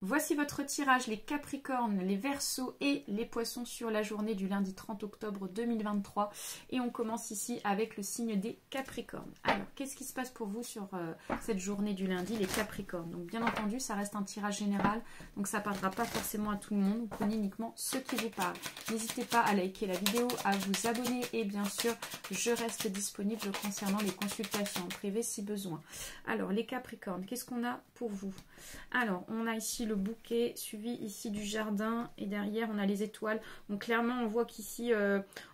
Voici votre tirage, les Capricornes, les Verseaux et les Poissons sur la journée du lundi 30 octobre 2023. Et on commence ici avec le signe des Capricornes. Alors, qu'est-ce qui se passe pour vous sur cette journée du lundi, les Capricornes? Donc, bien entendu, ça reste un tirage général. Donc, ça ne parlera pas forcément à tout le monde. Vous prenez uniquement ceux qui vous parlent. N'hésitez pas à liker la vidéo, à vous abonner. Et bien sûr, je reste disponible concernant les consultations privées si besoin. Alors, les Capricornes, qu'est-ce qu'on a pour vous? Alors, on a ici le bouquet, suivi ici du jardin, et derrière on a les étoiles. Donc clairement on voit qu'ici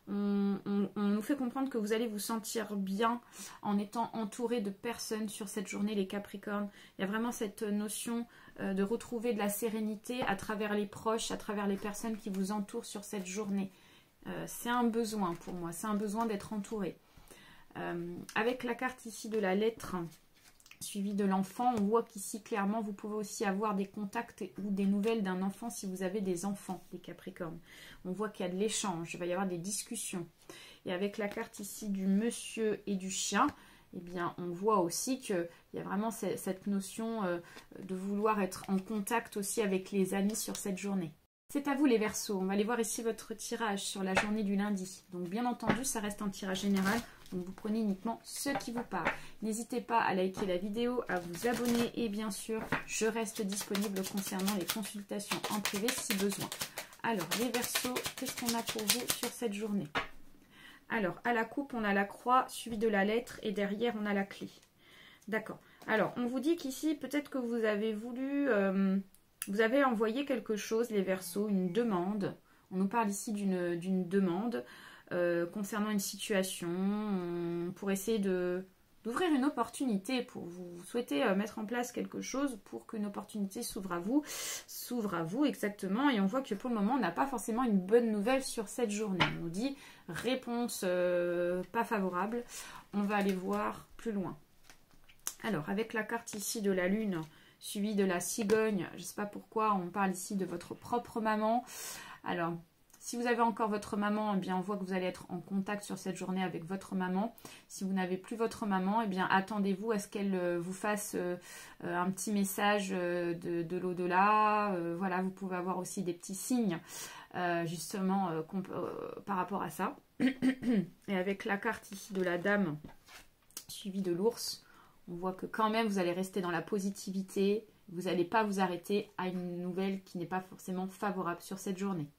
on nous fait comprendre que vous allez vous sentir bien en étant entouré de personnes sur cette journée, les Capricornes. Il y a vraiment cette notion de retrouver de la sérénité à travers les proches, à travers les personnes qui vous entourent sur cette journée. C'est un besoin pour moi, c'est un besoin d'être entouré. Avec la carte ici de la lettre suivi de l'enfant, on voit qu'ici clairement vous pouvez aussi avoir des contacts ou des nouvelles d'un enfant si vous avez des enfants, les Capricornes. On voit qu'il y a de l'échange, il va y avoir des discussions. Et avec la carte ici du monsieur et du chien, eh bien on voit aussi qu'il y a vraiment cette notion de vouloir être en contact aussi avec les amis sur cette journée. C'est à vous les Verseaux, on va aller voir ici votre tirage sur la journée du lundi. Donc bien entendu ça reste un tirage général, donc vous prenez uniquement ceux qui vous parlent. N'hésitez pas à liker la vidéo, à vous abonner et bien sûr je reste disponible concernant les consultations en privé si besoin. Alors les Verseaux, qu'est-ce qu'on a pour vous sur cette journée? Alors à la coupe on a la croix suivie de la lettre et derrière on a la clé. D'accord, alors on vous dit qu'ici peut-être que vous avez voulu... vous avez envoyé quelque chose, les Verseaux, une demande. On nous parle ici d'une demande concernant une situation pour essayer d'ouvrir une opportunité, pour vous souhaiter mettre en place quelque chose pour qu'une opportunité s'ouvre à vous exactement. Et on voit que pour le moment, on n'a pas forcément une bonne nouvelle sur cette journée. On nous dit réponse pas favorable. On va aller voir plus loin. Alors, avec la carte ici de la lune, suivi de la cigogne, je ne sais pas pourquoi, on parle ici de votre propre maman. Alors, si vous avez encore votre maman, eh bien, on voit que vous allez être en contact sur cette journée avec votre maman. Si vous n'avez plus votre maman, eh bien, attendez-vous à ce qu'elle vous fasse un petit message de l'au-delà. Voilà, vous pouvez avoir aussi des petits signes, justement, par rapport à ça. Et avec la carte ici de la dame, suivie de l'ours, on voit que quand même, vous allez rester dans la positivité. Vous n'allez pas vous arrêter à une nouvelle qui n'est pas forcément favorable sur cette journée.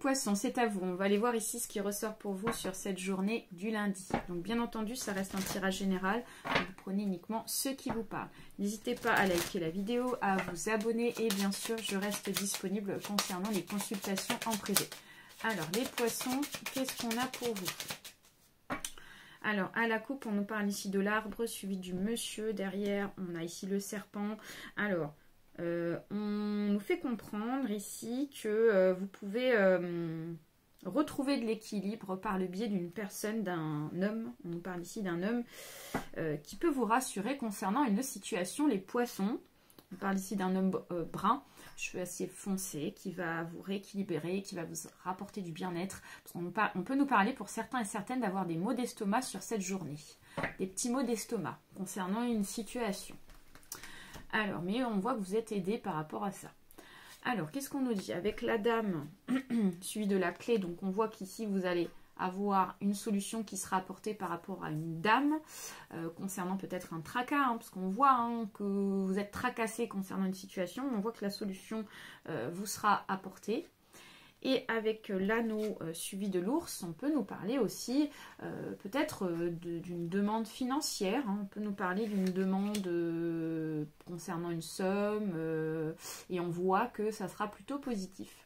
Poisson, c'est à vous. On va aller voir ici ce qui ressort pour vous sur cette journée du lundi. Donc, bien entendu, ça reste un tirage général. Vous prenez uniquement ceux qui vous parlent. N'hésitez pas à liker la vidéo, à vous abonner. Et bien sûr, je reste disponible concernant les consultations en privé. Alors, les poissons, qu'est-ce qu'on a pour vous ? Alors, à la coupe, on nous parle ici de l'arbre, suivi du monsieur. Derrière, on a ici le serpent. Alors, on nous fait comprendre ici que vous pouvez retrouver de l'équilibre par le biais d'une personne, d'un homme. On nous parle ici d'un homme qui peut vous rassurer concernant une situation, les poissons. On parle ici d'un homme brun, cheveux assez foncés, qui va vous rééquilibrer, qui va vous rapporter du bien-être. On peut nous parler pour certains et certaines d'avoir des maux d'estomac sur cette journée. Des petits maux d'estomac concernant une situation. Alors, mais on voit que vous êtes aidé par rapport à ça. Alors, qu'est-ce qu'on nous dit? Avec la dame, suivi de la clé, donc on voit qu'ici vous allez avoir une solution qui sera apportée par rapport à une dame, concernant peut-être un tracas, hein, parce qu'on voit que vous êtes tracassé concernant une situation, on voit que la solution vous sera apportée. Et avec l'anneau suivi de l'ours, on peut nous parler aussi peut-être d'une demande financière, hein, on peut nous parler d'une demande concernant une somme, et on voit que ça sera plutôt positif.